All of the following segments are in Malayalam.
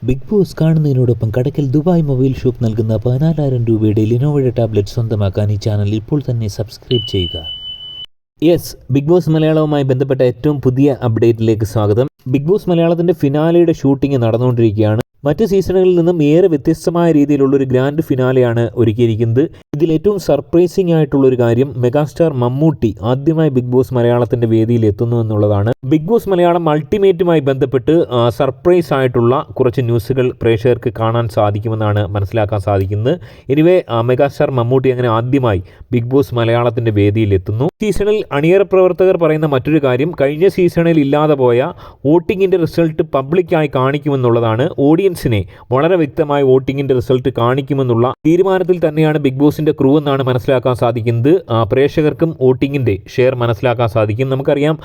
ബിഗ് ബോസ് കാണുന്നതിനോടൊപ്പം കടക്കൽ ദുബായ് മൊബൈൽ ഷോപ്പ് നൽകുന്ന 14,000 രൂപയുടെ ലിനോവയുടെ ടാബ്ലറ്റ് സ്വന്തമാക്കാൻ ഈ ചാനൽ ഇപ്പോൾ തന്നെ സബ്സ്ക്രൈബ് ചെയ്യുക. ബിഗ് ബോസ് മലയാളവുമായി ബന്ധപ്പെട്ട ഏറ്റവും പുതിയ അപ്ഡേറ്റിലേക്ക് സ്വാഗതം. ബിഗ് ബോസ് മലയാളത്തിൻ്റെ ഫിനാലയുടെ ഷൂട്ടിംഗ് നടന്നുകൊണ്ടിരിക്കുകയാണ്. മറ്റ് സീസണുകളിൽ നിന്നും ഏറെ വ്യത്യസ്തമായ രീതിയിലുള്ളൊരു ഗ്രാൻഡ് ഫിനാലെയാണ് ഒരുക്കിയിരിക്കുന്നത്. ഇതിൽ ഏറ്റവും സർപ്രൈസിംഗ് ആയിട്ടുള്ളൊരു കാര്യം മെഗാസ്റ്റാർ മമ്മൂട്ടി ആദ്യമായി ബിഗ് ബോസ് മലയാളത്തിൻ്റെ വേദിയിൽ എത്തുന്നു എന്നുള്ളതാണ്. ബിഗ് ബോസ് മലയാളം അൾട്ടിമേറ്റുമായി ബന്ധപ്പെട്ട് സർപ്രൈസ് ആയിട്ടുള്ള കുറച്ച് ന്യൂസുകൾ പ്രേക്ഷകർക്ക് കാണാൻ സാധിക്കുമെന്നാണ് മനസ്സിലാക്കാൻ സാധിക്കുന്നത്. എനിവേ മെഗാസ്റ്റാർ മമ്മൂട്ടി അങ്ങനെ ആദ്യമായി ബിഗ് ബോസ് മലയാളത്തിൻ്റെ വേദിയിൽ എത്തുന്നു. സീസണിൽ അണിയറ പ്രവർത്തകർ പറയുന്ന മറ്റൊരു കാര്യം, കഴിഞ്ഞ സീസണിൽ ഇല്ലാതെ പോയ വോട്ടിങ്ങിൻ്റെ റിസൾട്ട് പബ്ലിക്കായി കാണിക്കുമെന്നുള്ളതാണ്. ഓഡിയൻസിനെ വളരെ വ്യക്തമായി വോട്ടിങ്ങിൻ്റെ റിസൾട്ട് കാണിക്കുമെന്നുള്ള തീരുമാനത്തിൽ തന്നെയാണ് ബിഗ് ബോസിൻ്റെ ക്രൂ എന്നാണ് മനസ്സിലാക്കാൻ സാധിക്കുന്നത്. പ്രേക്ഷകർക്കും വോട്ടിങ്ങിൻ്റെ ഷെയർ മനസ്സിലാക്കാൻ സാധിക്കും. നമുക്കറിയാം,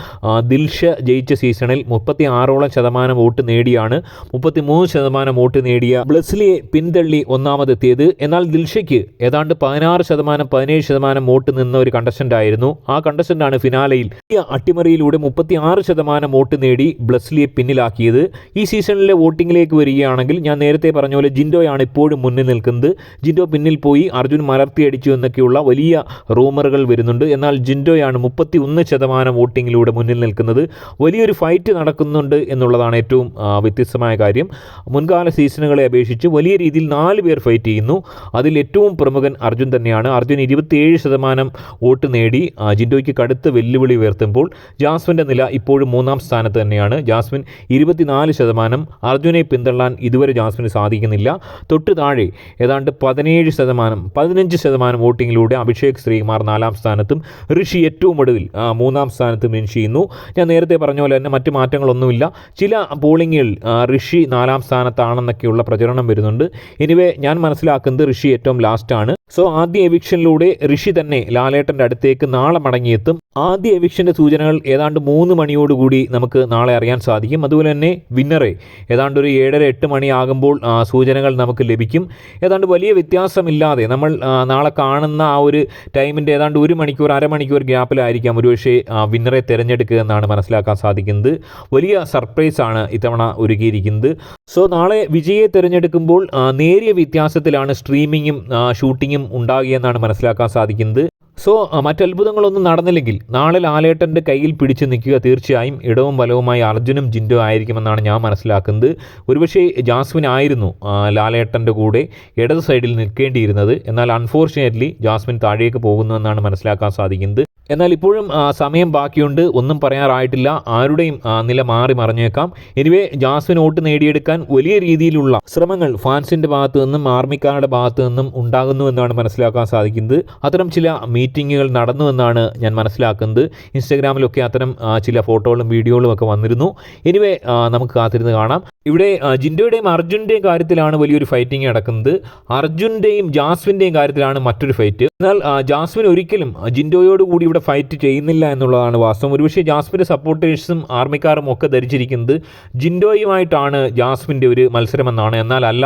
ദിൽഷ ജയിച്ച സീസണിൽ 36% വോട്ട് നേടിയാണ് 33% വോട്ട് നേടിയ ബ്ലെസ്ലിയെ പിന്തള്ളി ഒന്നാമതെത്തിയത്. എന്നാൽ ദിൽഷയ്ക്ക് ഏതാണ്ട് 16%-17% വോട്ട് നിന്ന ഒരു കണ്ടസ്റ്റന്റ് ആയിരുന്നു. ആ കണ്ടസ്റ്റന്റാണ് ഫിനാലയിൽ ഈ അട്ടിമറിയിലൂടെ 36% വോട്ട് നേടി ബ്ലെസ്ലിയെ പിന്നിലാക്കിയത്. ഈ സീസണിലെ വോട്ടിങ്ങിലേക്ക് വരികയാണെങ്കിൽ ഞാൻ നേരത്തെ പറഞ്ഞ പോലെ ജിൻഡോയാണ് ഇപ്പോഴും മുന്നിൽ നിൽക്കുന്നത്. ജിൻഡോ പിന്നിൽ പോയി അർജുൻ മലർത്തിയടിച്ചു എന്നൊക്കെയുള്ള വലിയ റൂമറുകൾ വരുന്നുണ്ട്. എന്നാൽ ജിൻഡോയാണ് 31% വോട്ടിങ്ങിലൂടെ മുന്നിൽ നിൽക്കുന്നത്. വലിയൊരു ഫൈറ്റ് നടക്കുന്നുണ്ട് എന്നുള്ളതാണ് ഏറ്റവും വ്യത്യസ്തമായ കാര്യം. മുൻകാല സീസണുകളെ അപേക്ഷിച്ച് വലിയ രീതിയിൽ 4 പേർ ഫൈറ്റ് ചെയ്യുന്നു. അതിൽ ഏറ്റവും പ്രമുഖൻ അർജുൻ തന്നെയാണ്. അർജുൻ 27% വോട്ട് നേടി ജിൻഡോയ്ക്ക് കടുത്ത വെല്ലുവിളി ഉയർത്തുമ്പോൾ ജാസ്മിൻ്റെ നില ഇപ്പോഴും 3ാം സ്ഥാനത്ത് തന്നെയാണ്. ജാസ്മിൻ 24%. അർജുനെ പിന്തള്ളാൻ ഇതുവരെ ജാസ്മിന് സാധിക്കുന്നില്ല. തൊട്ട് താഴെ ഏതാണ്ട് 15% വോട്ടിങ്ങിലൂടെ അഭിഷേക് ശ്രീകുമാർ 4ാം സ്ഥാനത്തും ഋഷി ഏറ്റവും ഒടുവിൽ 3ാം സ്ഥാനത്തും ഫിനിഷ് ചെയ്യുന്നു. ഞാൻ നേരത്തെ പറഞ്ഞ പോലെ തന്നെ മറ്റ് മാറ്റങ്ങളൊന്നുമില്ല. ചില പോളിംഗിൽ ഋഷി 4ാം സ്ഥാനത്താണെന്നൊക്കെയുള്ള പ്രചരണം വരുന്നുണ്ട്. എനിവേ ഞാൻ മനസ്സിലാക്കുന്നത് ഋഷി ഏറ്റവും ലാസ്റ്റാണ്. സോ ആദ്യ എവിക്ഷനിലൂടെ ഋഷി തന്നെ ലാലേട്ടൻ്റെ അടുത്തേക്ക് നാളെ മടങ്ങിയെത്തും. ആദ്യ എവിക്ഷൻ്റെ സൂചനകൾ ഏതാണ്ട് 3 മണിയോടുകൂടി നമുക്ക് നാളെ അറിയാൻ സാധിക്കും. അതുപോലെ തന്നെ വിന്നറെ ഏതാണ്ട് ഒരു 7:30-8 മണിയാകുമ്പോൾ സൂചനകൾ നമുക്ക് ലഭിക്കും. ഏതാണ്ട് വലിയ വ്യത്യാസമില്ലാതെ നമ്മൾ നാളെ കാണുന്ന ആ ഒരു ടൈമിൻ്റെ ഏതാണ്ട് 1 മണിക്കൂർ അരമണിക്കൂർ ഗ്യാപ്പിലായിരിക്കാം ഒരുപക്ഷെ വിന്നറെ തിരഞ്ഞെടുക്കുക എന്നാണ് മനസ്സിലാക്കാൻ സാധിക്കുന്നത്. വലിയ സർപ്രൈസാണ് ഇത്തവണ ഒരുക്കിയിരിക്കുന്നത്. സോ നാളെ വിജയെ തിരഞ്ഞെടുക്കുമ്പോൾ നേരിയ വ്യത്യാസത്തിലാണ് സ്ട്രീമിങ്ങും ഷൂട്ടിങ്ങും ഉണ്ടാകുകയെന്നാണ് മനസ്സിലാക്കാൻ സാധിക്കുന്നത്. സോ മറ്റത്ഭുതങ്ങളൊന്നും നടന്നില്ലെങ്കിൽ നാളെ ലാലേട്ടൻ്റെ കയ്യിൽ പിടിച്ചു നിൽക്കുക തീർച്ചയായും ഇടവും വലവുമായി അർജുനും ജിൻഡോ ആയിരിക്കുമെന്നാണ് ഞാൻ മനസ്സിലാക്കുന്നത്. ഒരുപക്ഷെ ജാസ്മിൻ ആയിരുന്നു ലാലേട്ടൻ്റെ കൂടെ ഇടത് സൈഡിൽ നിൽക്കേണ്ടിയിരുന്നത്. എന്നാൽ അൺഫോർച്ചുനേറ്റ്ലി ജാസ്മിൻ താഴേക്ക് പോകുന്നുവെന്നാണ് മനസ്സിലാക്കാൻ സാധിക്കുന്നത്. എന്നാൽ ഇപ്പോഴും സമയം ബാക്കിയുണ്ട്. ഒന്നും പറയാറായിട്ടില്ല. ആരുടെയും നില മാറി മറിഞ്ഞേക്കാം. എനിവേ ജാസ്മിൻ വോട്ട് നേടിയെടുക്കാൻ വലിയ രീതിയിലുള്ള ശ്രമങ്ങൾ ഫാൻസിൻ്റെ ഭാഗത്തു നിന്നും ആർമിക്കാരുടെ ഭാഗത്തു നിന്നും ഉണ്ടാകുന്നു എന്നാണ് മനസ്സിലാക്കാൻ സാധിക്കുന്നത്. അത്തരം ചില മീറ്റിങ്ങുകൾ നടന്നുവെന്നാണ് ഞാൻ മനസ്സിലാക്കുന്നത്. ഇൻസ്റ്റഗ്രാമിലൊക്കെ അത്തരം ചില ഫോട്ടോകളും വീഡിയോകളും ഒക്കെ വന്നിരുന്നു. എനിവേ നമുക്ക് കാത്തിരുന്ന് കാണാം. ഇവിടെ ജിൻഡോയുടെയും അർജുൻ്റെയും കാര്യത്തിലാണ് വലിയൊരു ഫൈറ്റിംഗ് നടക്കുന്നത്. അർജുൻ്റെയും ജാസ്മിൻ്റെയും കാര്യത്തിലാണ് മറ്റൊരു ഫൈറ്റ്. എന്നാൽ ജാസ്മിൻ ഒരിക്കലും ജിൻഡോയോട് കൂടി ഇവിടെ ഫൈറ്റ് ചെയ്യുന്നില്ല എന്നുള്ളതാണ് വാസ്തവം. ഒരുപക്ഷെ ജാസ്മിൻ്റെ സപ്പോർട്ടേഴ്സും ആർമിക്കാരും ഒക്കെ ധരിച്ചിരിക്കുന്നത് ജിൻഡോയുമായിട്ടാണ് ജാസ്മിൻ്റെ ഒരു മത്സരമെന്നാണ്. എന്നാൽ അല്ല,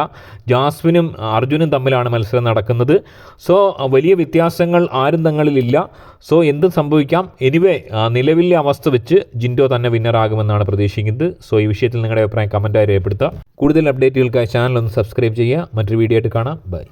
ജാസ്മിനും അർജുനും തമ്മിലാണ് മത്സരം നടക്കുന്നത്. സോ വലിയ വ്യത്യാസങ്ങൾ ആരും തങ്ങളിലില്ല. സോ എന്തും സംഭവിക്കാം. എനിവേ നിലവിലെ അവസ്ഥ വെച്ച് ജിൻഡോ തന്നെ വിന്നറാകുമെന്നാണ് പ്രതീക്ഷിക്കുന്നത്. സോ ഈ വിഷയത്തിൽ നിങ്ങളുടെ അഭിപ്രായം കമൻറ്റായി രേഖപ്പെടുത്തുക. കൂടുതൽ അപ്ഡേറ്റുകൾക്കായി ചാനൽ ഒന്ന് സബ്സ്ക്രൈബ് ചെയ്യുക. മറ്റൊരു വീഡിയോ ആയിട്ട് കാണാം. ബൈ.